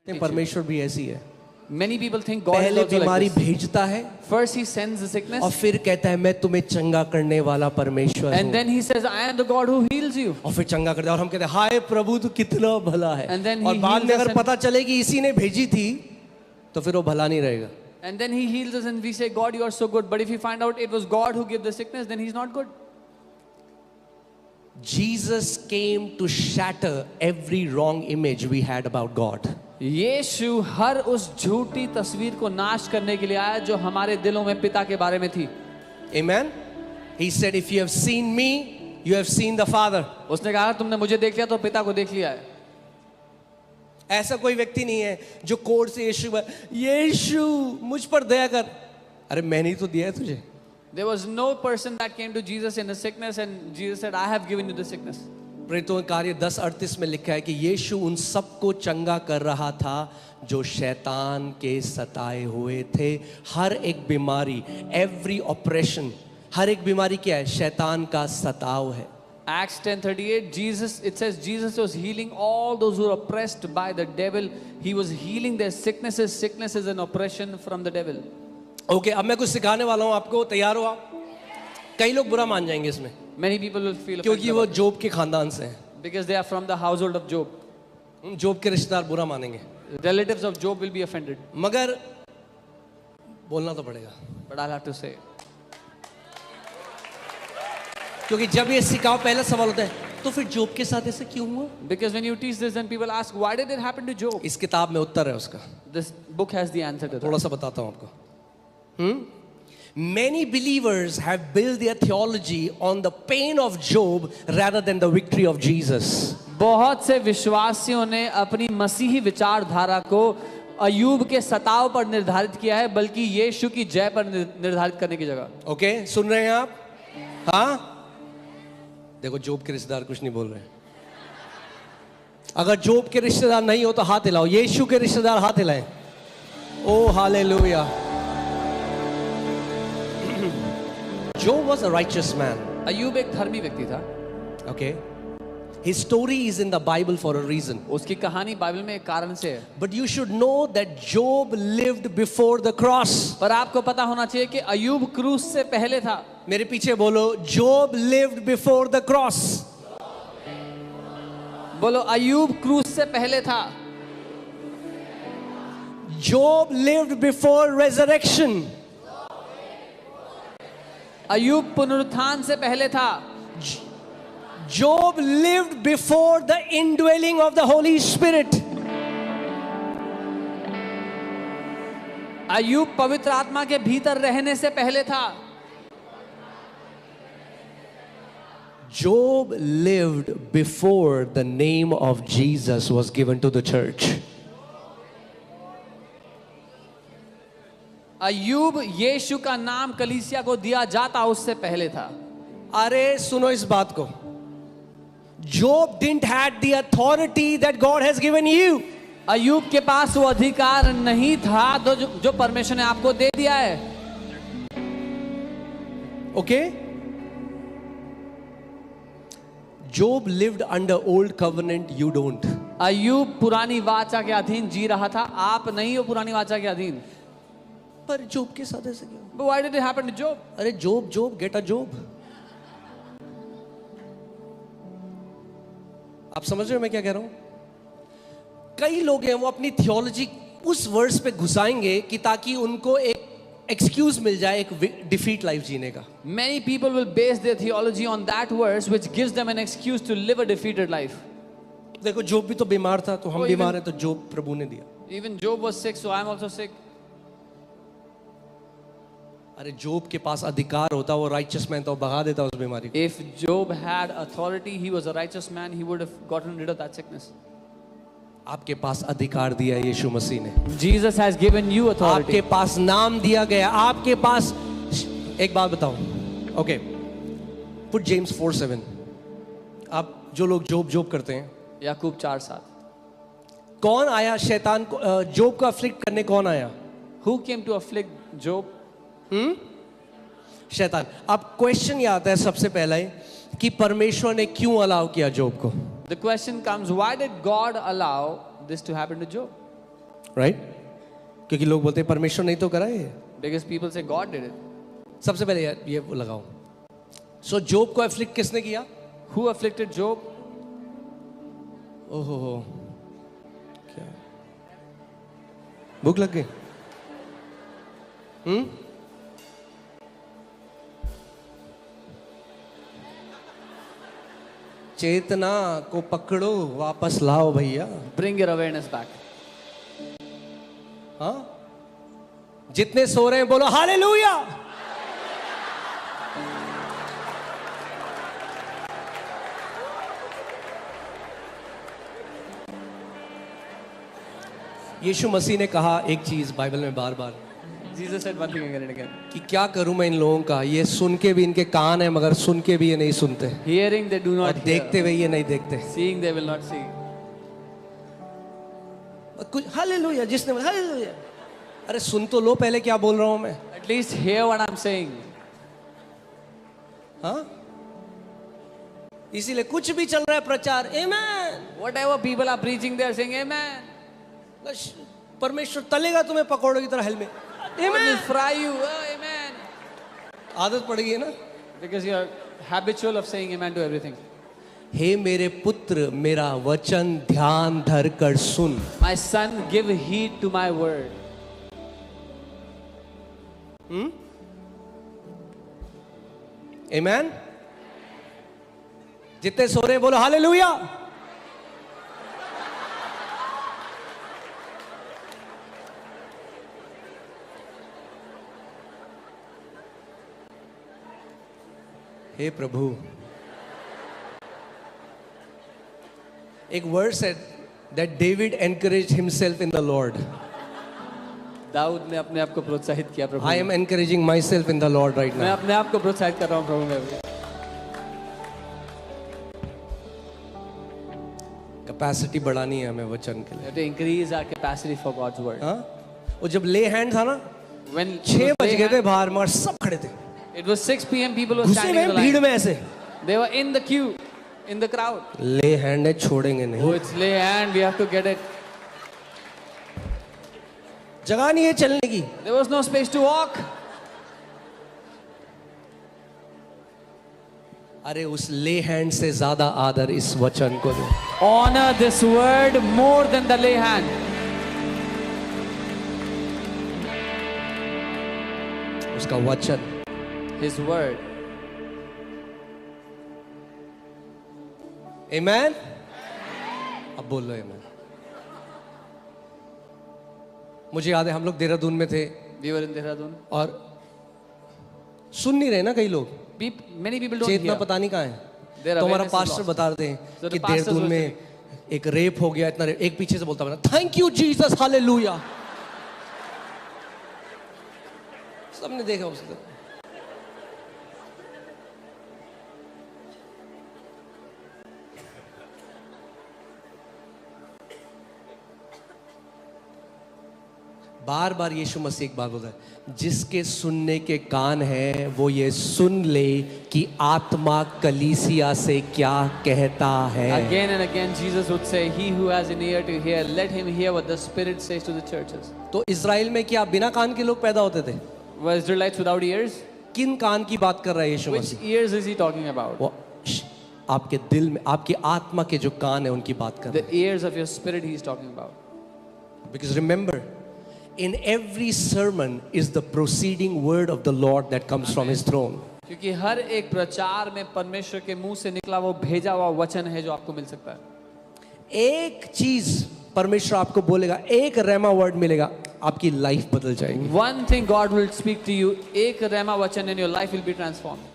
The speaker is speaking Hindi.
परमेश्वर भी ऐसी है। Many people think God is पहले also बीमारी like this. भेजता है First he sends the sickness और फिर कहता है मैं तुम्हें चंगा करने वाला परमेश्वर and हूँ। then he says, I am the God who heals you. और फिर चंगा करता है और हम कहते हैं हाय प्रभु तू कितना भला है। And then और he बाद में heals अगर us पता चले कि इसी ने भेजी थी तो फिर वो भला नहीं रहेगा। And then he heals us and we say, God, you are so good. But if we find out it was God who gave the sickness, then he's not good. Jesus came to shatter every wrong image we had about God. यीशु हर उस झूठी तस्वीर को नाश करने के लिए आया जो हमारे दिलों में पिता के बारे में थी। Amen. He said, if you have seen me, you have seen the Father. उसने कहा तुमने मुझे देख लिया तो पिता को देख लिया है। ऐसा कोई व्यक्ति नहीं है जो कोर्ट से यीशु मुझ पर दया कर। अरे मैंने ही तो दिया है तुझे। There was no person that came to Jesus in the sickness and Jesus said, I have given you the sickness. प्रेरितों के कार्य 10:38 में लिखा है कि यीशु उन सबको चंगा कर रहा था जो शैतान के सताए हुए थे। हर एक बीमारी, एवरी ऑपरेशन, हर एक बीमारी क्या है? शैतान का सताव है। Acts 10:38, it says Jesus was healing all those who were oppressed by the devil. He was healing their sicknesses and oppression from the devil. Okay, अब मैं कुछ सिखाने वाला हूँ आपको, तैयार हो आप? कई लोग बुरा मान जाएंगे इसमें Many people will feel क्योंकि वो जोब के खानदान से हैं। because they are from the household of Job. जोब के रिश्तेदार बुरा मानेंगे, Relatives of Job will be offended. मगर बोलना तो पड़ेगा But I'll have to say, क्योंकि जब ये सिखाओ पहला सवाल होता है तो फिर जोब के साथ ऐसे क्यों हुआ? because when you teach this, then people ask, why did it happen to Job? इस किताब में उत्तर है उसका। This book has the answer to थोड़ा that. सा बताता हूँ आपको। Many believers have built their theology on the pain of Job rather than the victory of Jesus. बहुत से विश्वासियों ने अपनी मसीही विचारधारा को अयूब के सताव पर निर्धारित किया है बल्कि यीशु की जय पर निर्धारित करने की जगह। ओके, सुन रहे हैं आप? हाँ, देखो जोब के रिश्तेदार कुछ नहीं बोल रहे हैं। अगर जोब के रिश्तेदार नहीं हो तो हाथ हिलाओ। यीशु के रिश्तेदार हाथ हिलाएं। ओ hallelujah. Job was a righteous man. Ayub एक धर्मी व्यक्ति था। Okay, his story is in the Bible for a reason. उसकी कहानी बाइबल में एक कारण से है। But you should know that Job lived before the cross. पर आपको पता होना चाहिए कि अयूब क्रूस से पहले था। मेरे पीछे बोलो, Job lived before the cross. बोलो, अयूब क्रूस से पहले था। Job lived before resurrection. Ayub पुनरुत्थान से पहले था। Job lived before the indwelling of the Holy Spirit. Ayub पवित्र आत्मा के भीतर रहने से पहले था। Job lived before the name of Jesus was given to the church. Ayub यीशु का नाम कलीसिया को दिया जाता उससे पहले था। अरे सुनो इस बात को, Job didn't had the authority that God has given you. Ayub के पास वो अधिकार नहीं था जो परमेश्वर ने आपको दे दिया है। Okay? Job lived under old covenant, you don't. Ayub पुरानी वाचा के अधीन जी रहा था, आप नहीं हो पुरानी वाचा के अधीन। पर जोब के साथ ऐसे क्यों? But why did it happen to Job? अरे जोब गेट अ जोब। आप समझ रहे हो मैं क्या कह रहा हूं? कई लोग हैं वो अपनी थियोलॉजी उस वर्स पे घुसाएंगे कि ताकि उनको एक एक्सक्यूज मिल जाए एक डिफीट लाइफ जीने का। Many people will base their theology on that verse which gives them an excuse to live a defeated life. देखो जोब भी तो बीमार था, तो हम Oh, बीमार हैं तो जोब प्रभु ने दिया। Even Job was sick, so I am also sick. अरे जोब के पास अधिकार होता, वो राइचस मैन तो भगा देता उस बीमारी को। If Job had authority, he was a righteous man, he would have gotten rid of that sickness. आपके पास अधिकार दिया यीशु मसीह ने। Jesus has given you authority. आपके पास नाम दिया गया, आपके पास। एक बात बताओ, ओके, पुट जेम्स 4:7। आप जो लोग जोब करते हैं, याकूब 4:7. कौन आया शैतान को जोब को अफ्लिक्ट करने? कौन आया? Who came to afflict Job? शैतान। अब क्वेश्चन ये आता है सबसे पहला ही कि परमेश्वर ने क्यों अलाउ किया जोब को? The question comes, why did God allow this to happen to Job? Right? क्योंकि लोग बोलते हैं परमेश्वर नहीं तो करा ये। Because people say God did it. सबसे पहले यार ये लगाओ। सो जोब को अफ्लिक्ट किसने किया? Who afflicted Job? ओहो हो, क्या भूख लग गई? चेतना को पकड़ो, वापस लाओ भैया। Bring your awareness back. हाँ, जितने सो रहे हैं बोलो हालेलुया। यीशु मसीह ने कहा एक चीज बाइबल में बार बार Jesus said one thing again and again. कि क्या करूं मैं इन लोगों का, ये सुन के भी इनके कान है मगर सुन के भी ये नहीं सुनते, Hearing they do और not देखते hear. हुए ये नहीं देखते। Seeing they will not see. कुछ हालेलुया, जिसने हालेलुया, अरे सुन तो लो पहले क्या बोल रहा हूं मैं। At least hear what I'm saying. हाँ, इसीलिए कुछ भी चल रहा है प्रचार, आमेन, Whatever people are preaching, they are saying Amen. बस परमेश्वर तलेगा तुम्हें पकौड़ों की तरह helmet, God will amen. fry you. Oh, amen. आदत पड़ गई है ना। Because you are habitual of saying amen to everything. हे मेरे पुत्र मेरा वचन ध्यान धर कर सुन। My son, give heed to my word. आमेन। जितने सो रहे हैं बोलो हालेलुया। हे प्रभु, एक वर्ड है that David encouraged himself in the Lord. Dawood ने अपने आप को प्रोत्साहित किया प्रभु I में। am encouraging myself in the Lord right मैं now. अपने आप को प्रोत्साहित कर रहा हूँ प्रभु में। कैपेसिटी बढ़ानी है हमें वचन के We लिए। have to increase our capacity for God's word. हाँ, वो जब ले हैंड था ना, When 6 बज गए थे बाहर मगर सब खड़े थे, it was 6 p.m. people were घुसे standing in the हुए भीड़ line. में ऐसे। They were in the queue, in the crowd. ले हैंड है, छोड़ेंगे Oh, नहीं, it's lay hand. We have to get it. जगह नहीं है चलने की। There was no space to walk. अरे उस ले हैंड से ज्यादा आदर इस वचन को दो। Honor this word more than the lay hand. उसका वचन। His word. आमेन। अब बोल लो आमेन। मुझे याद है हम लोग देहरादून में थे We were in Dehradun. और सुन नहीं रहे ना कई लोग, Many people don't Chetna hear. पता नहीं कहाँ है। Their तो हमारा awareness is पास्टर lost. बता रहे So हैं the कि pastors देहरादून were में एक रेप हो गया, इतना एक पीछे से बोलता बना थैंक यू जीसस हालेलुया। सबने देखा उसको। बार बार यीशु मसीह एक बात बोलता है, जिसके सुनने के कान हैं वो ये सुन ले कि आत्मा कलीसिया से क्या कहता है। Again and again, Jesus would say, "He who has an ear to hear, let him hear what the Spirit says to the churches." तो इज़राइल में क्या बिना कान के लोग पैदा होते थे? Were Israelites without ears? किन कान की बात कर रहा है यीशु Which Masih? ears is he talking about? वो आपके दिल में, आपकी आत्मा के जो कान है उनकी बात कर रहा The ears of your spirit he is talking about. है। Because remember, in every sermon is the proceeding word of the Lord that comes from His throne. क्योंकि हर एक प्रचार में परमेश्वर के मुंह से निकला वो भेजा हुआ वचन है जो आपको मिल सकता है। एक चीज परमेश्वर आपको बोलेगा, एक रेमा वर्ड मिलेगा, आपकी लाइफ बदल जाएगी। One thing God will speak to you, एक रेमा वचन, and your life will be transformed.